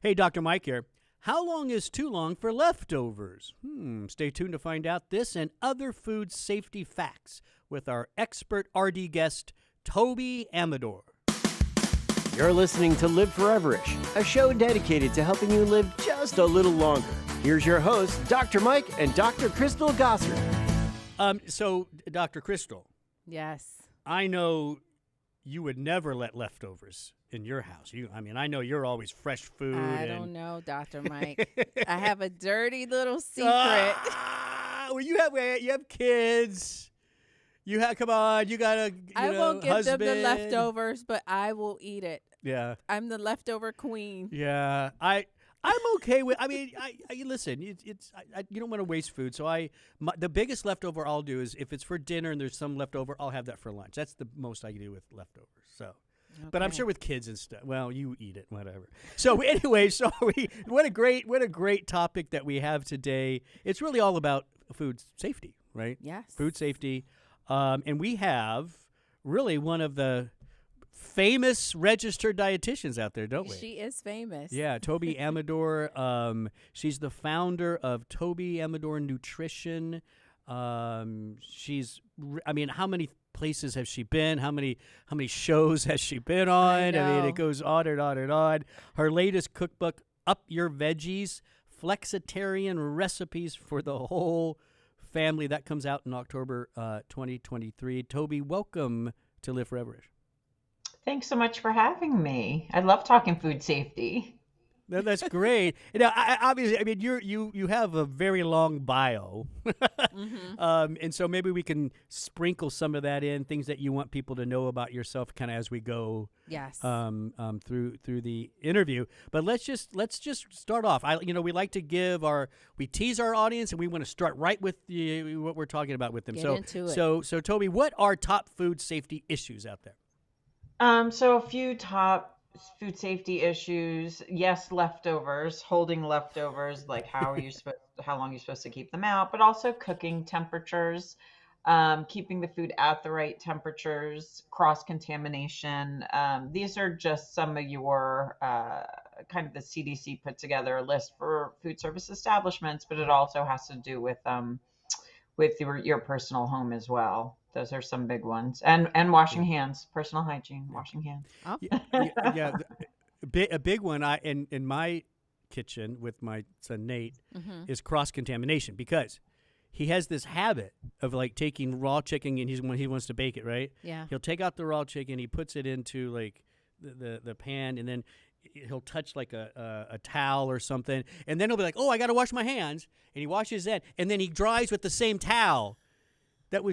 Hey, Dr. Mike here. How long is too long for leftovers? Stay tuned to find out this and other food safety facts with our expert RD guest, Toby Amidor. You're listening to Live Foreverish, a show dedicated to helping you live just a little longer. Here's your hosts, Dr. Mike and Dr. Crystal Gossard. So, Dr. Crystal. Yes. I know you would never let leftovers in your house. I know you're always fresh food. I don't know, Dr. Mike. I have a dirty little secret. Well, you have kids. Come on, you got a I won't give husband. them the leftovers, but I will eat it. Yeah. I'm the leftover queen. Yeah. I'm okay with. I mean, I listen. You don't want to waste food, so the biggest leftover I'll do is if it's for dinner and there's some leftover, I'll have that for lunch. That's the most I can do with leftovers. So, okay. But I'm sure with kids and stuff, well, you eat it, whatever. So anyway, what a great topic that we have today. It's really all about food safety, right? Yes. Food safety, and we have really one of the famous registered dietitians out there, don't we? She is famous. Yeah, Toby Amidor. She's the founder of Toby Amidor Nutrition. How many places has she been? How many shows has she been on? I mean, it goes on and on and on. Her latest cookbook, Your Veggies, Flexitarian Recipes for the Whole Family. That comes out in October 2023. Toby, welcome to Live Foreverish. Thanks so much for having me. I love talking food safety. No, that's great. Now, obviously, I mean, you have a very long bio, and so maybe we can sprinkle some of that in, things that you want people to know about yourself, kind of as we go. Yes. Through the interview, but let's just start off. We like to we tease our audience, and we want to start right with what we're talking about with them. Get into it. So Toby, what are top food safety issues out there? So a few top food safety issues. Yes, leftovers, holding leftovers, like how long you're supposed to keep them out, but also cooking temperatures, keeping the food at the right temperatures, cross-contamination. These are just some of your kind of the CDC put together a list for food service establishments, but it also has to do with your personal home as well. Those are some big ones. And washing hands, personal hygiene, washing hands. Oh. Yeah. A big one in my kitchen with my son Nate is cross-contamination, because he has this habit of like taking raw chicken and he wants to bake it, right? Yeah. He'll take out the raw chicken, he puts it into like the pan, and then he'll touch like a towel or something, and then he'll be like, "Oh, I got to wash my hands," and he washes that, and then he dries with the same towel that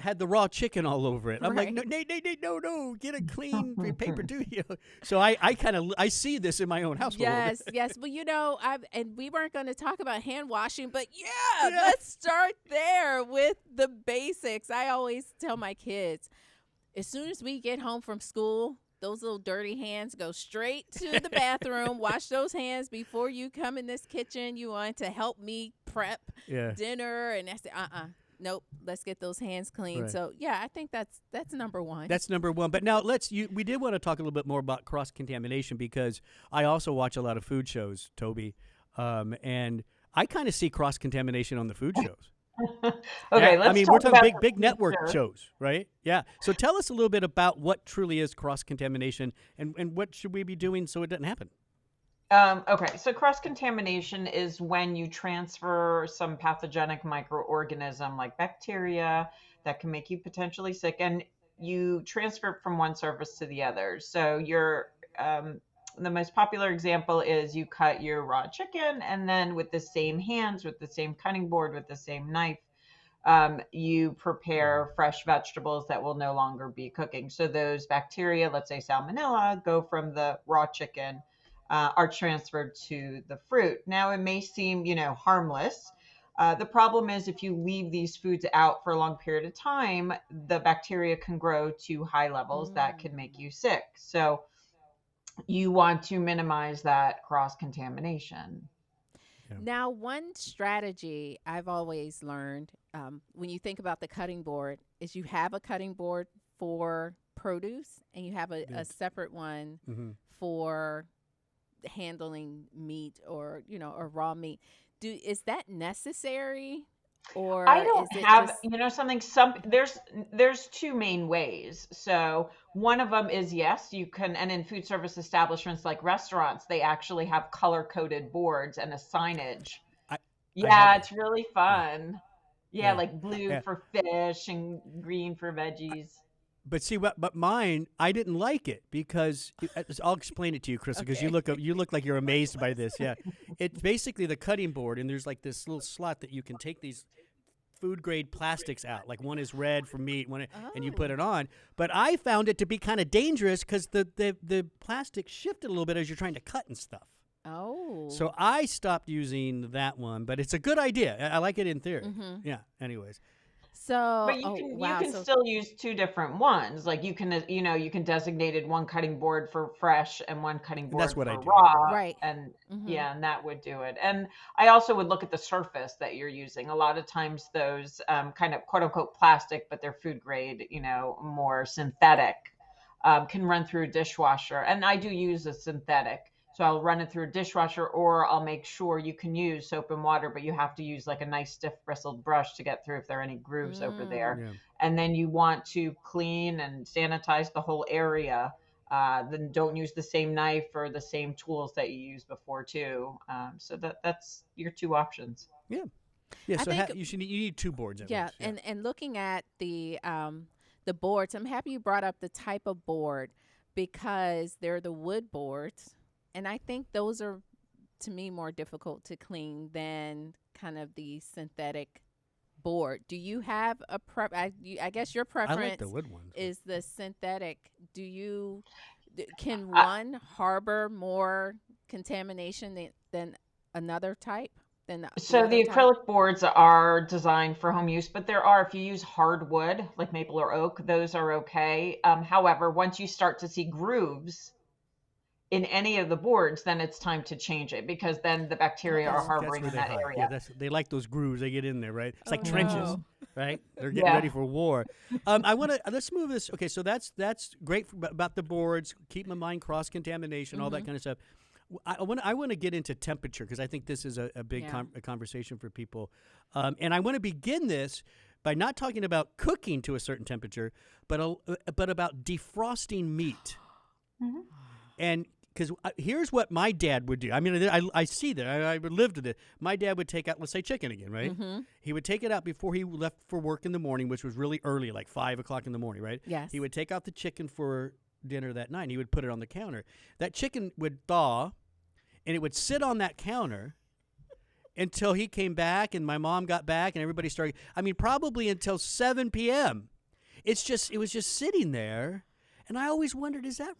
had the raw chicken all over it. I'm like, no, Nate, no, get a clean paper towel. So I see this in my own household. Yes. Well, and we weren't going to talk about hand washing, but let's start there with the basics. I always tell my kids, as soon as we get home from school, those little dirty hands go straight to the bathroom. Wash those hands before you come in this kitchen. You want to help me prep dinner, and that's nope, let's get those hands clean. Right. So, I think that's number one. That's number one. But now we did want to talk a little bit more about cross-contamination, because I also watch a lot of food shows, Toby, and I kind of see cross-contamination on the food shows. Okay, we're talking big network shows, right? Yeah. So tell us a little bit about what truly is cross-contamination and what should we be doing so it doesn't happen? Okay, so cross-contamination is when you transfer some pathogenic microorganism like bacteria that can make you potentially sick, and you transfer it from one surface to the other. So the most popular example is you cut your raw chicken, and then with the same hands, with the same cutting board, with the same knife, you prepare fresh vegetables that will no longer be cooking. So those bacteria, let's say salmonella, go from the raw chicken, are transferred to the fruit. Now, it may seem, harmless. The problem is if you leave these foods out for a long period of time, the bacteria can grow to high levels that can make you sick. So you want to minimize that cross-contamination. Yeah. Now, one strategy I've always learned when you think about the cutting board is you have a cutting board for produce and you have a separate one for handling meat or or raw meat. Is that necessary, or I don't is it have, just something, there's two main ways. So one of them is, yes, you can, and in food service establishments like restaurants, they actually have color coded boards and a signage. I I have Yeah, one. it's really Yeah, fun. Yeah, yeah, like blue yeah. for fish and green for veggies. But see, but mine, I didn't like it because I'll explain it to you, Crystal, because okay? you look like you're Explain amazed to by us. this. Yeah, it's basically the cutting board, and there's like this little slot that you can take these food grade plastics out. Like one is red for meat, and you put Oh. it on. But I found it to be kind of dangerous because the plastic shifted a little bit as you're trying to cut and stuff. Oh. So I stopped using that one, but it's a good idea. I like it in theory. Mhm. Yeah. Anyways, So, But oh you wow. can So still use two different ones. Like you can, you can designated one cutting board for fresh and one cutting and that's board what I for do. Yeah. raw. right. And Mhm. yeah, and that would do it. And I also would look at the surface that you're using. A lot of times those kind of quote unquote plastic, but they're food grade, more synthetic, can run through a dishwasher. And I do use a synthetic. So I'll run it through a dishwasher, or I'll make sure you can use soap and water, but you have to use like a nice stiff bristled brush to get through if there are any grooves over there. Mm. Yeah. And then you want to clean and sanitize the whole area. Then don't use the same knife or the same tools that you used before too. So that's your two options. Yeah. Yeah. I So think you need two boards at yeah, least. Yeah. and looking at the boards, I'm happy you brought up the type of board because they're the wood boards, and I think those are to me more difficult to clean than kind of the synthetic board. Do you have a I guess your I like the preference wood ones. is the synthetic. Can I, one harbor more contamination than another type than the So other the type? acrylic boards are designed for home use, but there are, if you use hardwood like maple or oak, those are okay. However, once you start to see grooves in any of the boards, then it's time to change it because then the bacteria are That's harboring where in they that hide. Yeah, area. they like those grooves. They get in there, right? It's Oh like trenches, no. right? They're getting ready Yeah. for war. I want to let's move this. Okay, so that's great about the boards. Keep in mind cross contamination, all that Mhm. kind of stuff. I want to get into temperature because I think this is a big Yeah. a conversation for people, and I want to begin this by not talking about cooking to a certain temperature, but about defrosting meat. Mhm. And because here's what my dad would do. I mean, I see that. I lived with it. My dad would take out, let's say, chicken again, right? Mm-hmm. He would take it out before he left for work in the morning, which was really early, like 5 o'clock in the morning, right? Yes. He would take out the chicken for dinner that night, and he would put it on the counter. That chicken would thaw, and it would sit on that counter until he came back and my mom got back and everybody started. I mean, probably until 7 p.m. It was just sitting there. And I always wondered, is that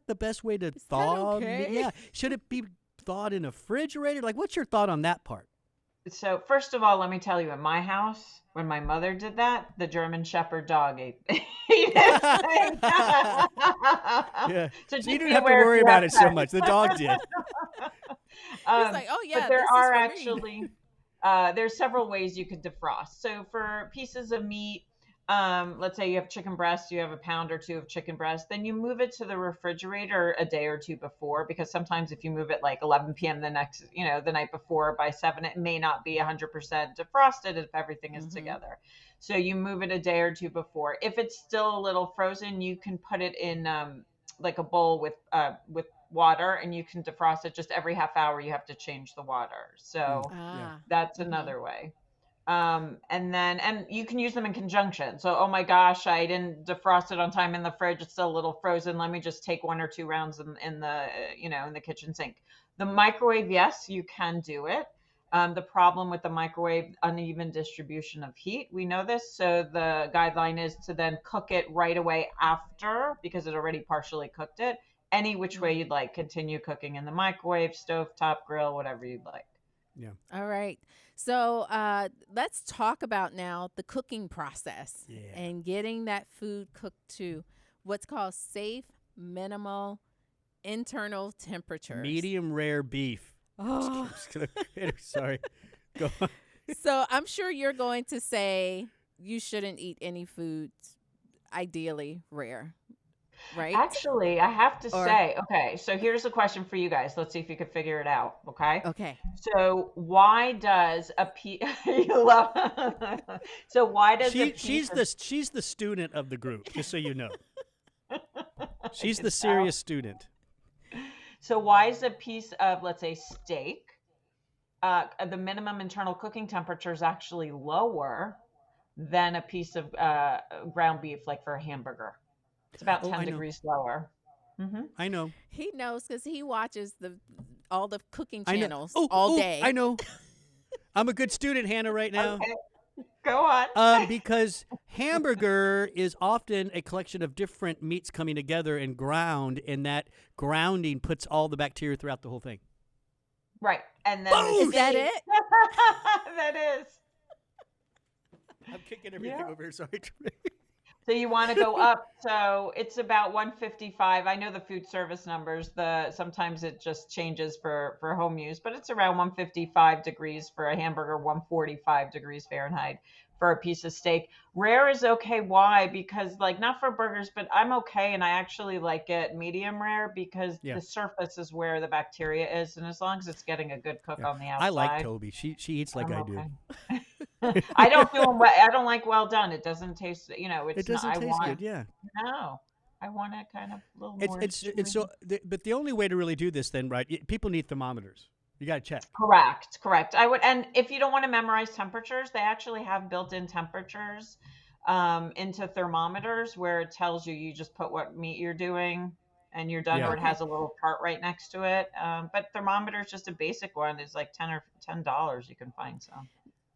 the best way to thaw? okay? Yeah. Should it be thawed in a refrigerator? Like, what's your thought on that part? So first of all, let me tell you, in my house, when my mother did that, the German Shepherd dog ate this thing. Yeah. So So just you be didn't have to aware if worry you about have it so pets. much. The dog did. He's like, oh yeah, But there this are is for me. actually there's several ways you could defrost. So for pieces of meat, let's say you have chicken breast, you have a pound or two of chicken breast, then you move it to the refrigerator a day or two before, because sometimes if you move it like 11 p.m. the night before, by 7, it may not be 100% defrosted if everything is Mhm. together. So you move it a day or two before. If it's still a little frozen, you can put it in like a bowl with water, and you can defrost it. Just every half hour you have to change the water. So Ah. that's Mhm. another way. And you can use them in conjunction. So, oh my gosh, I didn't defrost it on time in the fridge. It's still a little frozen. Let me just take 1 or 2 rounds in the, in the kitchen sink. The microwave, yes, you can do it. The problem with the microwave, uneven distribution of heat. We know this. So the guideline is to then cook it right away after, because it already partially cooked it. Any which way you'd like. Continue cooking in the microwave, stove top, grill, whatever you'd like. Yeah. All right. So let's talk about now the cooking process Yeah. and getting that food cooked to what's called safe, minimal, internal temperatures. Medium rare beef. Oh. Sorry. Go on. So I'm sure you're going to say you shouldn't eat any foods ideally rare. right? Actually, I have to Or say, okay, so here's a question for you guys. Let's see if you could figure it out, okay? okay, So why does a piece you love so why does a piece She's the student of the group, just so you know. I She's can the tell. serious student. So why is a piece of, let's say, steak, the minimum internal cooking temperature is actually lower than a piece of ground beef, like for a hamburger? It's about Oh, 10 I know. degrees lower. Hmm. I know. he knows because he watches all the cooking I know. channels Oh, all oh, day. I know. I'm a good student, Hannah, right now. Okay, go on. Because hamburger is often a collection of different meats coming together and ground, and that grounding puts all the bacteria throughout the whole thing. Right. And then Boom! Is that it? That is. I'm kicking everything Yeah. over here. Sorry. So you want to go up. So it's about 155. I know the food service numbers. Sometimes it just changes for home use, but it's around 155 degrees for a hamburger, 145 degrees Fahrenheit for a piece of steak. Rare is okay. Why? Because like not for burgers, but I'm okay, and I actually like it medium rare because Yeah. the surface is where the bacteria is, and as long as it's getting a good cook Yeah. on the outside. I like Toby. She eats like I'm I do. okay. I don't do them. I don't like well done. It doesn't taste. It's It doesn't not, I taste want, good. Yeah. No, I want it kind of a little more. It's so. But the only way to really do this, then, right? People need thermometers. You got to check. Correct. I would, and if you don't want to memorize temperatures, they actually have built-in temperatures into thermometers where it tells you. You just put what meat you're doing, and you're done. Yeah. Or it has a little chart right next to it. But thermometer is just a basic one. It's like $10. You can find some.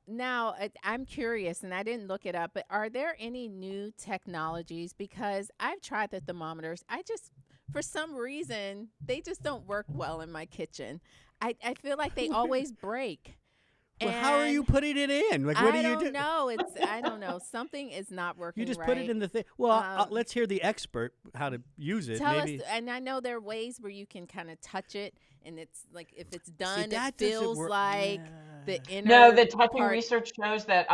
Now, I'm curious, and I didn't look it up, but are there any new technologies? Because I've tried the thermometers. For some reason, they just don't work well in my kitchen. I feel like they always break. Well, how are you And putting it in? Like, what do you do? I don't know. Something is not working You just right. put it in the thing. Well, Um, let's hear the expert how to use it. Tell Maybe. us, and I know there are ways where you can kind of touch it, and it's like if it's See, done, that it doesn't feels work. like the Yeah. inner. No, the touching part. research shows that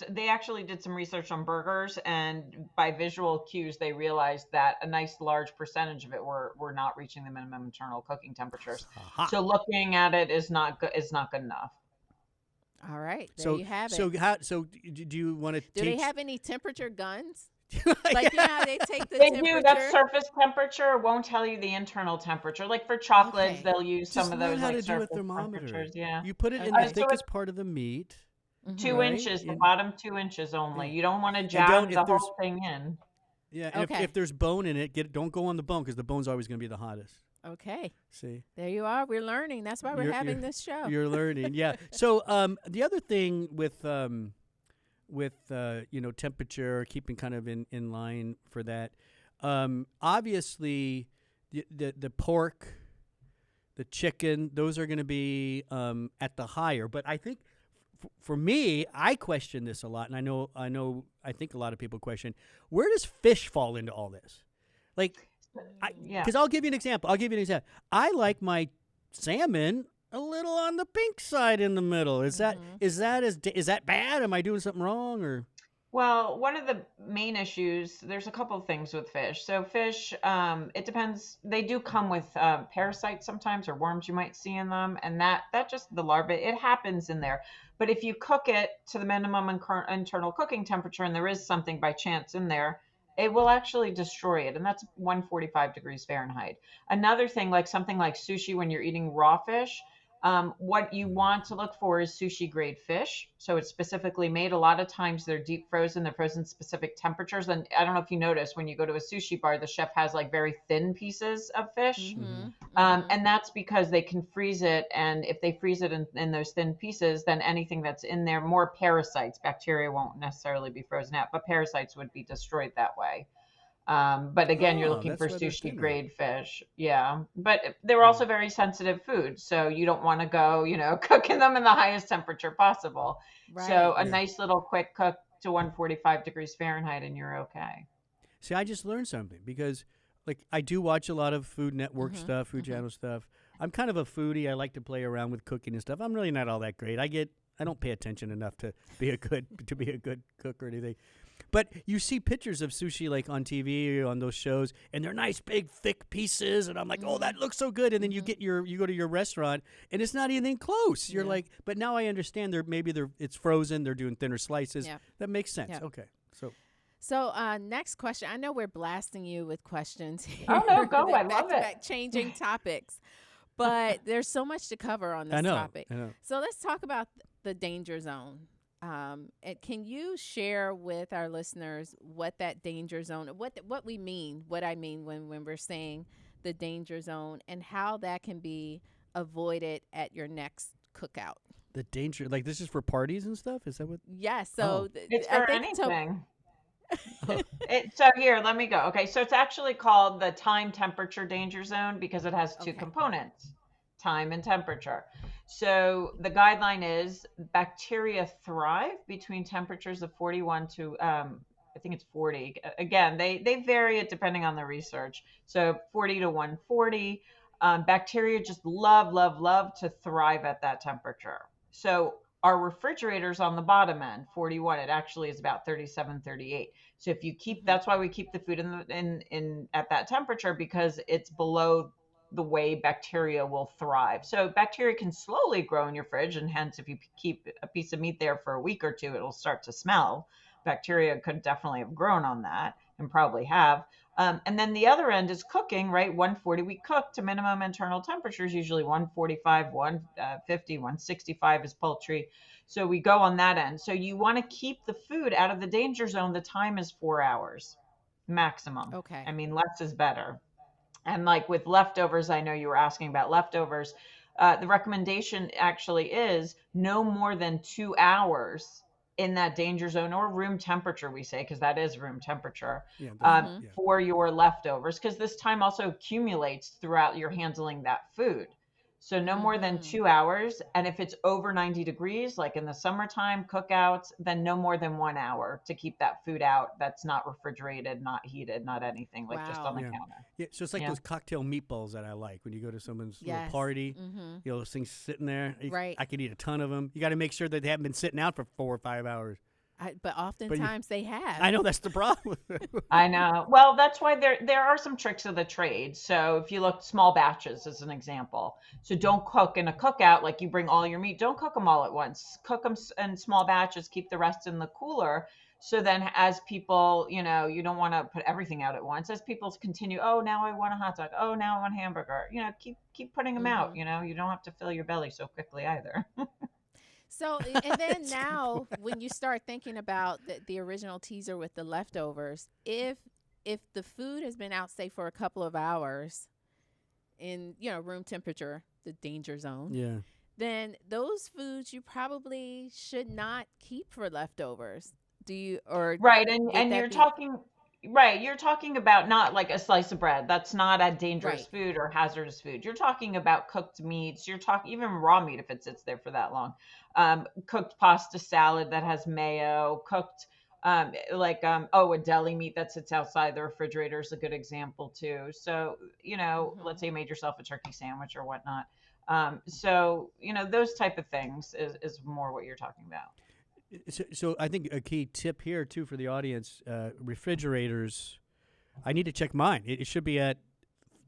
they actually did some research on burgers, and by visual cues, they realized that a nice large percentage of it were not reaching the minimum internal cooking temperatures. Aha. So looking at it is not good enough. All right, there So you have it. So do you want to Do teach? they have any temperature guns? Yeah. Like you know how they take the They temperature. do. That surface temperature won't tell you the internal temperature. Like for chocolates, Okay. they'll use Just some of learn those how like to do a surface thermometer. temperatures. Yeah, You put it in Okay. the So thickest part of the meat. Mhm. 2 inches, the And- bottom 2 inches only. Yeah. You don't want to don't- jab if the there's- whole thing in. Yeah. And Okay. if there's bone in it, don't go on the bone because the bone's always going to be the hottest. Okay, See. there you are. We're learning. That's why we're You're- having this show. You're learning, yeah. So the other thing with temperature, keeping kind of in line for that. Obviously, the pork, the chicken, those are going to be at the higher. But I think for me, I question this a lot, and I think a lot of people question, where does fish fall into all this? Like, Yeah. because I'll give you an example. I like my salmon a little on the pink side in the middle. Is that bad? Am I doing something wrong or? Well, one of the main issues, there's a couple of things with fish. So fish, it depends. They do come with parasites sometimes or worms you might see in them. And that just the larvae, it happens in there. But if you cook it to the minimum internal cooking temperature and there is something by chance in there, it will actually destroy it. And that's 145 degrees Fahrenheit. Another thing, like something like sushi, when you're eating raw fish, what you want to look for is sushi grade fish. So it's specifically made. A lot of times they're deep frozen. They're frozen specific temperatures. And I don't know if you notice when you go to a sushi bar, the chef has like very thin pieces of fish. Mhm. And that's because they can freeze it. And if they freeze it in those thin pieces, then anything that's in there, more parasites, bacteria won't necessarily be frozen out, but parasites would be destroyed that way. But again, you're looking that's for why they're sushi thinner. grade fish. Yeah. But they're also very sensitive foods. So you don't want to go, cooking them in the highest temperature possible. Right. So a Yeah. nice little quick cook to 145 degrees Fahrenheit and you're okay. See, I just learned something because, like, I do watch a lot of Food Network stuff, Food Channel stuff. I'm kind of a foodie. I like to play around with cooking and stuff. I'm really not all that great. I don't pay attention enough to be a good cook or anything. But you see pictures of sushi like on TV or on those shows, and they're nice, big, thick pieces, and I'm like, oh, that looks so good. And then you go to your restaurant, and it's not anything close. You're like, but now I understand it's frozen. They're doing thinner slices. Yeah. That makes sense. Yeah. Okay, So next question. I know we're blasting you with questions here. Oh, no, go. I love back-to-back it. changing topics. But there's so much to cover on this topic. I know. So let's talk about the danger zone. And can you share with our listeners what that danger zone, what we mean, what I mean when we're saying the danger zone, and how that can be avoided at your next cookout? The danger, like this is for parties and stuff? Is that what? Yes. So It's I for think anything. So here, let me go. Okay, so it's actually called the time temperature danger zone because it has two components, time and temperature. So the guideline is bacteria thrive between temperatures of 41 to I think it's 40. Again, they vary it depending on the research. So 40 to 140. Bacteria just love to thrive at that temperature. So our refrigerator's on the bottom end, 41. It actually is about 37, 38. So if you that's why we keep the food in at that temperature, because it's below the way bacteria will thrive. So bacteria can slowly grow in your fridge, and hence if you keep a piece of meat there for a week or two, it'll start to smell. Bacteria could definitely have grown on that, and probably have. And then the other end is cooking, right? 140, we cook to minimum internal temperatures, usually 145, 150, 165 is poultry. So we go on that end. So you want to keep the food out of the danger zone. The time is 4 hours maximum. Okay. I mean, less is better. And like with leftovers, I know you were asking about leftovers. The recommendation actually is no more than 2 hours in that danger zone, or room temperature, we say, because that is room temperature, for your leftovers, because this time also accumulates throughout your handling that food. So no more than 2 hours. And if it's over 90 degrees, like in the summertime cookouts, then no more than 1 hour to keep that food out that's not refrigerated, not heated, not anything, like just on the counter. Yeah, so it's like those cocktail meatballs that I like when you go to someone's little Yes. party. You know, those things sitting there. Right. I could eat a ton of them. You got to make sure that they haven't been sitting out for 4 or 5 hours. But oftentimes they have. I know that's the problem. I know. Well, that's why there are some tricks of the trade. So if you look, small batches as an example. So don't cook in a cookout like you bring all your meat. Don't cook them all at once. Cook them in small batches. Keep the rest in the cooler. So then as people, you know, you don't want to put everything out at once. As people continue, oh, now I want a hot dog. Oh, now I want a hamburger. You know, keep putting them out. You know, you don't have to fill your belly so quickly either. So, and then now when you start thinking about the original teaser with the leftovers, if the food has been out, say, for a couple of hours in, you know, room temperature, the danger zone, then those foods you probably should not keep for leftovers. Do you, or right, and you're talking right, you're talking about not like a slice of bread. That's not a dangerous food or hazardous food. You're talking about cooked meats. You're talking even raw meat if it sits there for that long. Cooked pasta salad that has mayo, cooked a deli meat that sits outside the refrigerator is a good example too. So, you know, let's say you made yourself a turkey sandwich or whatnot. So, you know, those type of things is more what you're talking about. So I think a key tip here too for the audience, refrigerators, I need to check mine. It should be at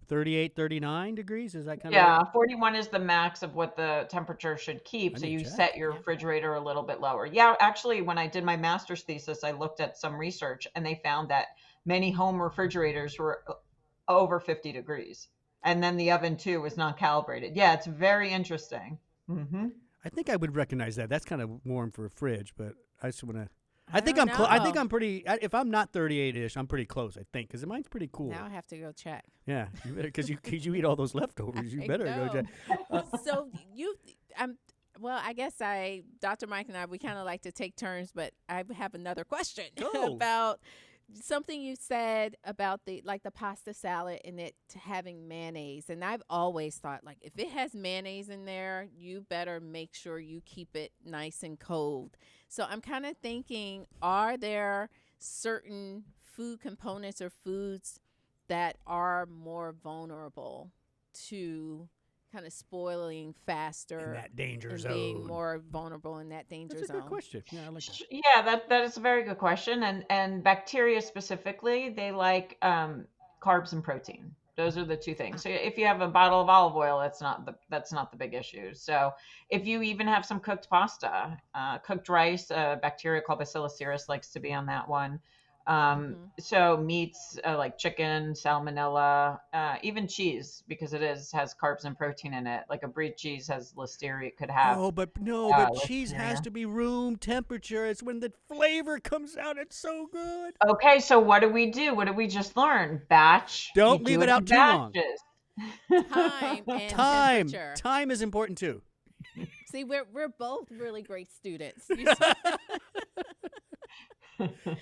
38, 39 degrees. Is that kind of? Yeah, 41 is the max of what the temperature should keep. So you set your refrigerator a little bit lower. Yeah, actually, when I did my master's thesis, I looked at some research and they found that many home refrigerators were over 50 degrees. And then the oven too was not calibrated. Yeah, it's very interesting. I think I would recognize that. That's kind of warm for a fridge, but I just want to. I think I'm pretty. If I'm not 38-ish, I'm pretty close. I think because mine's pretty cool. Now I have to go check. Yeah, you better because you eat all those leftovers. You better go check. So well, I guess Dr. Mike and I, we kind of like to take turns, but I have another question about something you said about the pasta salad and it having mayonnaise. And I've always thought, like, if it has mayonnaise in there, you better make sure you keep it nice and cold. So I'm kind of thinking, are there certain food components or foods that are more vulnerable to kind of spoiling faster In that danger and zone. being more vulnerable in that danger That's a zone? good question. Yeah, I like that. Yeah, that is a very good question. And bacteria specifically, they like carbs and protein. Those are the two things. So if you have a bottle of olive oil, that's not the big issue. So if you even have some cooked pasta, cooked rice, bacteria called Bacillus cereus likes to be on that one. So meats like chicken, salmonella, even cheese, because has carbs and protein in it. Like a brie cheese has listeria, could have Oh, but cheese has listeria. to be room temperature. It's when the flavor comes out. It's so good. Okay, so what do we do? What did we just learn? Batch. Don't You leave do it in out too long. batches. Time and Time. temperature. Time is important too. See, we're both really great students.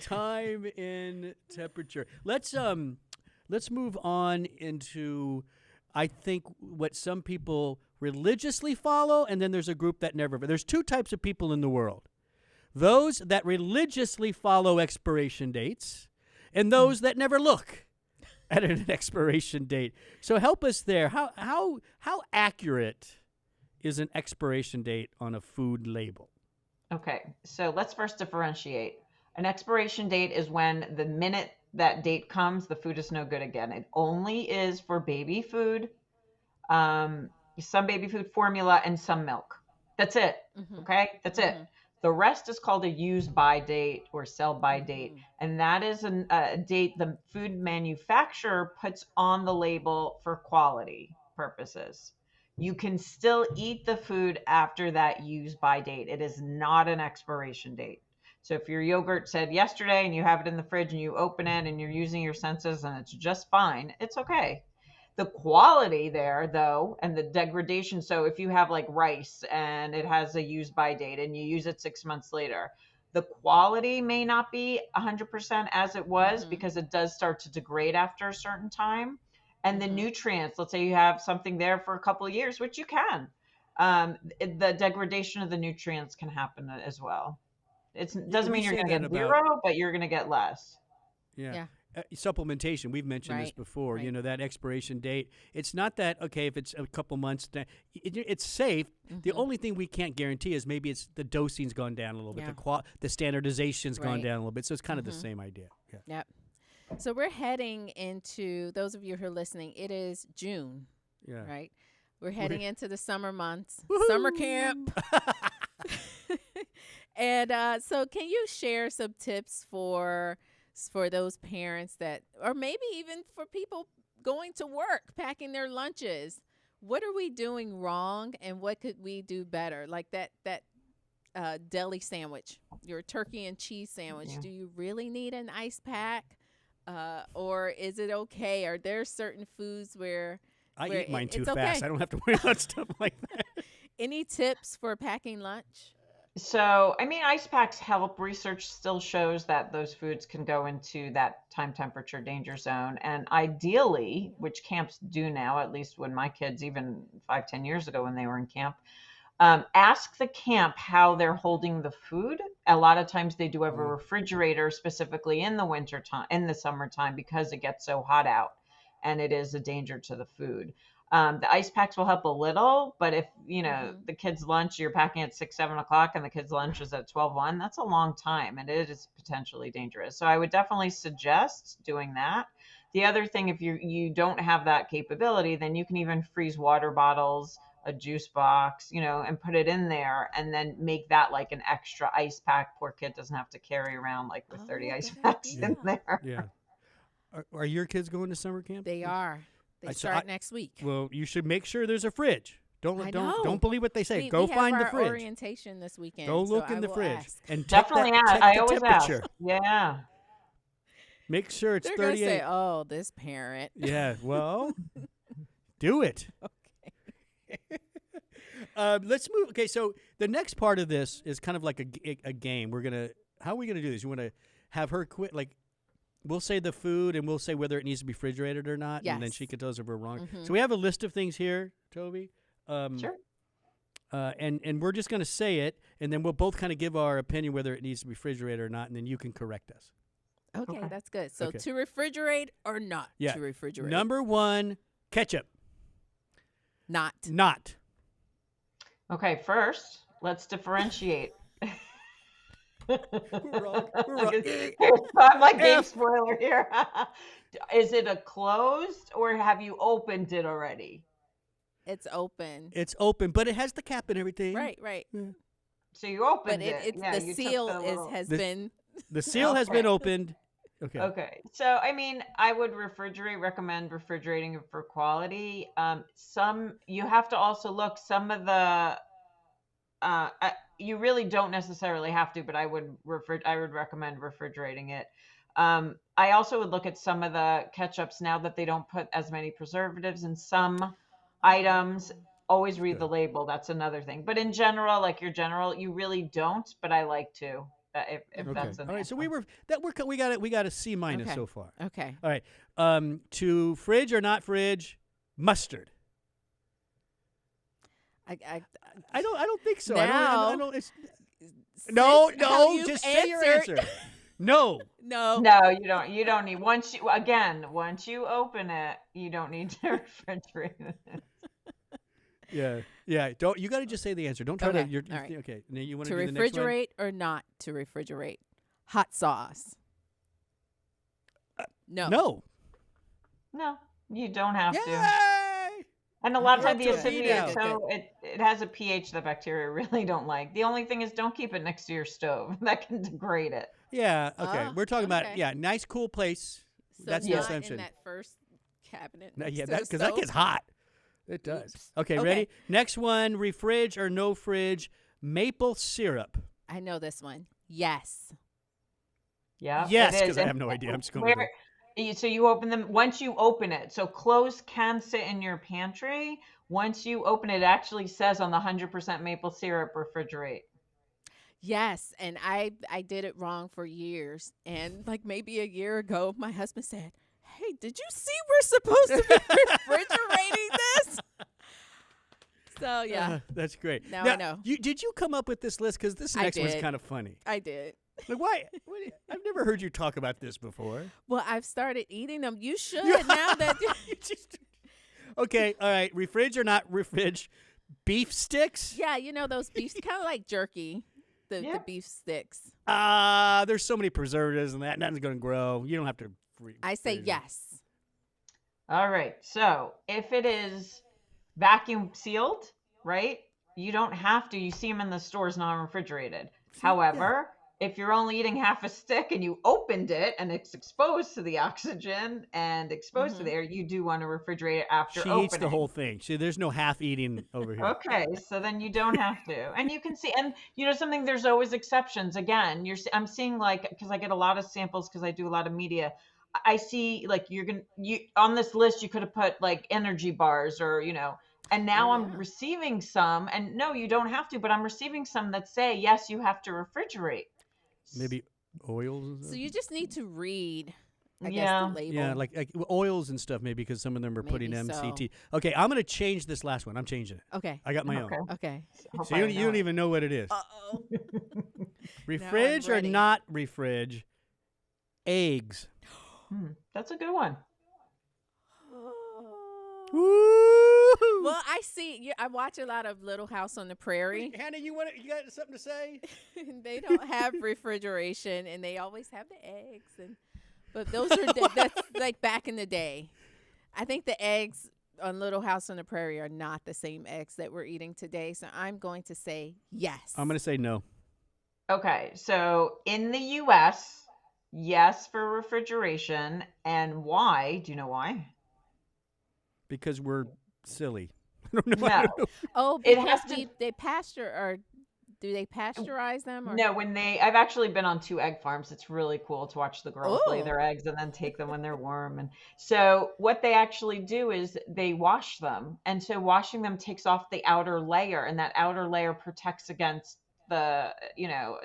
Time and temperature. Let's move on into, I think, what some people religiously follow, and then there's a group that never. But there's two types of people in the world: those that religiously follow expiration dates, and those that never look at an expiration date. So help us there. How accurate is an expiration date on a food label? Okay, so let's first differentiate. An expiration date is when the minute that date comes, the food is no good again. It only is for baby food, some baby food formula, and some milk. That's it. Okay, that's it. The rest is called a use by date or sell by date. And that is a date the food manufacturer puts on the label for quality purposes. You can still eat the food after that use by date. It is not an expiration date. So if your yogurt said yesterday and you have it in the fridge and you open it and you're using your senses and it's just fine, it's okay. The quality there, though, and the degradation. So if you have like rice and it has a use by date and you use it 6 months later, the quality may not be 100% as it was because it does start to degrade after a certain time. And the nutrients, let's say you have something there for a couple of years, which you can, the degradation of the nutrients can happen as well. It doesn't mean you're going to get zero, but you're going to get less. Yeah. Supplementation, we've mentioned this before. You know, that expiration date, it's not that, okay, if it's a couple months, it's safe. The only thing we can't guarantee is maybe it's the dosing's gone down a little bit, the standardization's gone down a little bit. So it's kind of the same idea. Yep. So we're heading into, those of you who are listening, it is June, right? We're heading into the summer months, summer camp. And so can you share some tips for those parents that, or maybe even for people going to work, packing their lunches? What are we doing wrong and what could we do better? Like that deli sandwich, your turkey and cheese sandwich. Do you really need an ice pack? Or is it okay? Are there certain foods where I eat mine too fast. I don't have to worry about stuff like that. Any tips for packing lunch? So, I mean, ice packs help. Research still shows that those foods can go into that time temperature danger zone. And ideally, which camps do now, at least when my kids, even 5-10 years ago when they were in camp, ask the camp how they're holding the food. A lot of times they do have a refrigerator specifically in the winter time, in the summertime, because it gets so hot out and it is a danger to the food. The ice packs will help a little, but if, you know, the kids' lunch, you're packing at 6-7 o'clock and the kids' lunch is at 12-1, that's a long time and it is potentially dangerous. So I would definitely suggest doing that. The other thing, if you don't have that capability, then you can even freeze water bottles, a juice box, you know, and put it in there and then make that like an extra ice pack. Poor kid doesn't have to carry around like with 30 ice packs in there. Yeah. Are your kids going to summer camp? They are. They start next week. Well, you should make sure there's a fridge. Don't believe what they say. Go find the fridge. Orientation this weekend. Go look in the fridge and definitely check I the always temperature. ask. Yeah. Make sure it's They're 38. Gonna say, "Oh, this parent." Yeah. Well, do it. Okay. Let's move. Okay, so the next part of this is kind of like a game. How are we gonna do this? You want to have her quit? Like, we'll say the food and we'll say whether it needs to be refrigerated or not, and then she can tell us if we're wrong. So we have a list of things here, Toby. Sure. And we're just gonna say it, and then we'll both kind of give our opinion whether it needs to be refrigerated or not, and then you can correct us. Okay, that's good. So to refrigerate or not to refrigerate? Number 1, ketchup. Not. Not. Okay, first, let's differentiate. We're wrong. We're wrong. I'm like game F. spoiler here. Is it a closed or have you opened it already? It's open. It's open, but it has the cap and everything. Right, right. Yeah. So you opened But it. it's Yeah, the you took seal the little- has The- been. The seal has been Okay. opened. Okay. Okay. So, I mean, I would recommend refrigerating it for quality. You have to also look, some of the, you really don't necessarily have to, but I would recommend refrigerating it. I also would look at some of the ketchups now that they don't put as many preservatives in some items. Always read the label. That's another thing. But in general, like you really don't, but I like to. If Okay. that's an All right. So answer. we got a C minus Okay. so far. Okay. All right. To fridge or not fridge, mustard. I I don't think so. Now- I don't. It's, since no. how you've Just say your answer. No. No. No, you don't need, once you open it, you don't need to refrigerate it. Yeah. Don't. You got to just say the answer. Don't try Okay. to. You're, All right. Okay. Now you want To do the next one? refrigerate or not to refrigerate? Hot sauce. No. No. No, you don't have to. Yay! And a lot of Up times the to a acidity B now. is so it has a pH that bacteria really don't like. The only thing is don't keep it next to your stove. That can degrade it. Yeah. Okay. Ah, We're talking about okay. nice cool place. So That's not the in assumption. that first cabinet. No, next yeah, to that the because that stove. gets hot. It does. Oops. Okay, Okay. ready? Next one: refridge or no fridge? Maple syrup. I know this one. Yes. Yeah. Yes, it is. because I And have no idea. I'm just going. With where, it. so you open them once you open it. So closed can sit in your pantry. Once you open it, it actually says on the 100% maple syrup refrigerate. Yes, and I did it wrong for years. And like maybe a year ago, my husband said, "Hey, did you see we're supposed to be refrigerating this?" So yeah, That's great. Now I know. Did you come up with this list? Because this I next one's did. kind of funny. I did. Like, why? I've never heard you talk about this before. Well, I've started eating them. You should now that You just- okay, all right. Refridge or not refridge? Beef sticks? yeah, you know those beef kind of like jerky, the Yeah. beef sticks. There's so many preservatives and that. Nothing's going to grow. You don't have to. I say freeze it. yes. All right. So if it is vacuum sealed, right? You don't have to. You see them in the stores non-refrigerated. However, if you're only eating half a stick and you opened it and it's exposed to the oxygen and exposed to the air, you do want to refrigerate it after She opening. eats the whole thing. See, there's no half eating over here. Okay, so then you don't have to, and you can see, and you know something. There's always exceptions. Again, I'm seeing like because I get a lot of samples because I do a lot of media. I see like you on this list you could have put like energy bars or and now I'm receiving some, and no, you don't have to, but I'm receiving some that say yes, you have to refrigerate. Maybe oils. And So stuff? you just need to read, I guess, Yeah. the label. Yeah, like oils and stuff, maybe because some of them are putting Maybe so. MCT. Okay, I'm going to change this last one. I'm changing it. Okay. I got my Okay. own. Okay. Hope So I you know don't it. even know what it is. Uh-oh. Refridge or ready. not refridge? Eggs. That's a good one. Woo! Well, I see. I watch a lot of Little House on the Prairie. Hannah, you got something to say? And they don't have refrigeration, and they always have the eggs. But those are that's like back in the day. I think the eggs on Little House on the Prairie are not the same eggs that we're eating today. So I'm going to say yes. I'm going to say no. Okay, so in the U.S., yes for refrigeration, and why? Do you know why? Because we're silly. I don't know. No. Oh, It because has to- they do they pasteurize them? Or? No, I've actually been on 2 egg farms. It's really cool to watch the girls lay Oh. their eggs and then take them when they're warm. And so what they actually do is they wash them. And so washing them takes off the outer layer, and that outer layer protects against the,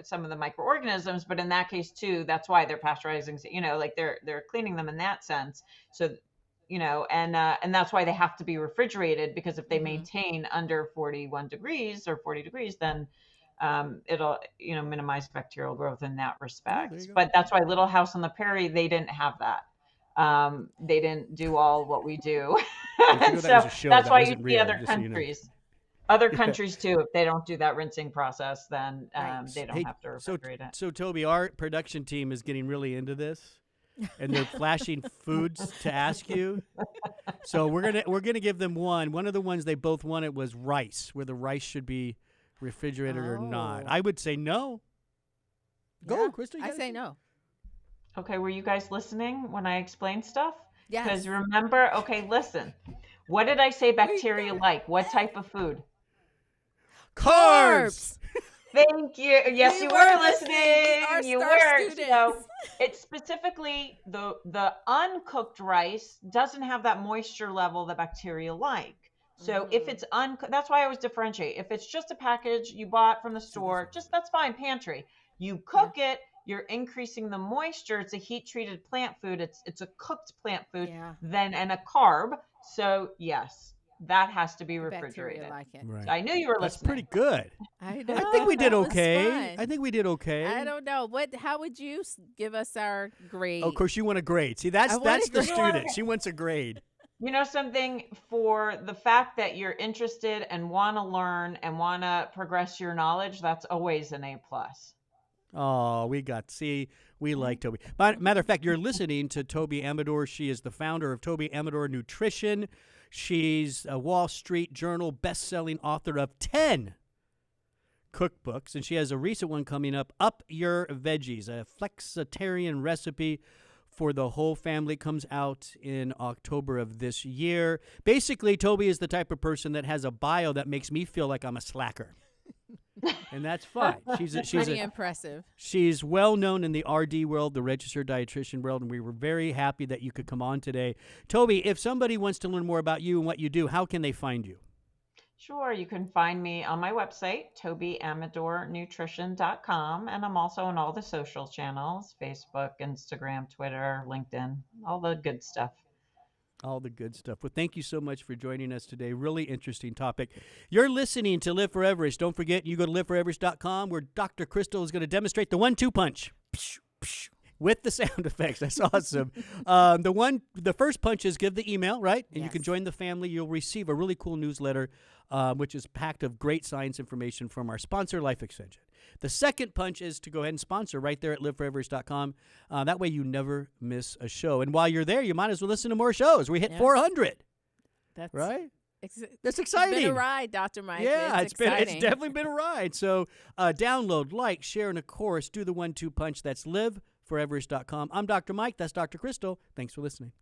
some of the microorganisms. But in that case too, that's why they're pasteurizing, like they're cleaning them in that sense. So, and that's why they have to be refrigerated, because if they maintain under 41 degrees or 40 degrees, then it'll minimize bacterial growth in that respect. there you go. But that's why Little House on the Prairie, they didn't have that. They didn't do all what we do. That was a show. That's That why you wasn't see real, other just so you know. countries. Other countries too, if they don't do that rinsing process, then they don't have to refrigerate it. So Toby, our production team is getting really into this, and they're flashing foods to ask you. So we're gonna give them one. One of the ones they both wanted was rice, whether rice should be refrigerated or not. I would say no. Go, Yeah, Crystal. I say no. Okay, were you guys listening when I explained stuff? Yes. Because remember, okay, listen. What did I say bacteria like? What type of food? Carbs. Thank you. Yes, We you were were listening. listening. Our You star were. students. So it's specifically the uncooked rice doesn't have that moisture level that bacteria like. So if it's uncooked, that's why I always differentiate. If it's just a package you bought from the store, just that's fine, pantry. You cook it, you're increasing the moisture. It's a heat treated plant food. It's a cooked plant food, then and a carb. So yes, that has to be refrigerated. Bacteria like it. Right. I knew you were That's listening. pretty good. I know. I think we did That was okay. fun. I think we did okay. I don't know. How would you give us our grade? Oh, of course, you want a grade. See, that's I want a the grade. student. She wants a grade. You know something, for the fact that you're interested and want to learn and want to progress your knowledge, that's always an A+. Oh, we like Toby. Matter of fact, you're listening to Toby Amidor. She is the founder of Toby Amidor Nutrition. She's a Wall Street Journal best-selling author of 10 cookbooks, and she has a recent one coming up, Your Veggies, a Flexitarian recipe for the whole family. Comes out in October of this year. Basically, Toby is the type of person that has a bio that makes me feel like I'm a slacker. And that's fine. She's Pretty impressive. She's well known in the RD world, the registered dietitian world, and we were very happy that you could come on today. Toby, if somebody wants to learn more about you and what you do, how can they find you? Sure, you can find me on my website, tobyamidornutrition.com, and I'm also on all the social channels, Facebook, Instagram, Twitter, LinkedIn, all the good stuff. All the good stuff. Well, thank you so much for joining us today. Really interesting topic. You're listening to Live for Everest. Don't forget, you go to liveforeverish.com where Dr. Crystal is going to demonstrate the 1-2 punch with the sound effects. That's awesome. The first punch is give the email, right? And you can join the family. You'll receive a really cool newsletter, which is packed of great science information from our sponsor, Life Extension. The second punch is to go ahead and sponsor right there at liveforeverish.com. That way you never miss a show. And while you're there, you might as well listen to more shows. We hit 400. That's right? That's It's exciting. been a ride, Dr. Mike. Yeah, it's it's definitely been a ride. So download, like, share, and of course, do the 1-2 punch. That's liveforeverish.com. I'm Dr. Mike. That's Dr. Crystal. Thanks for listening.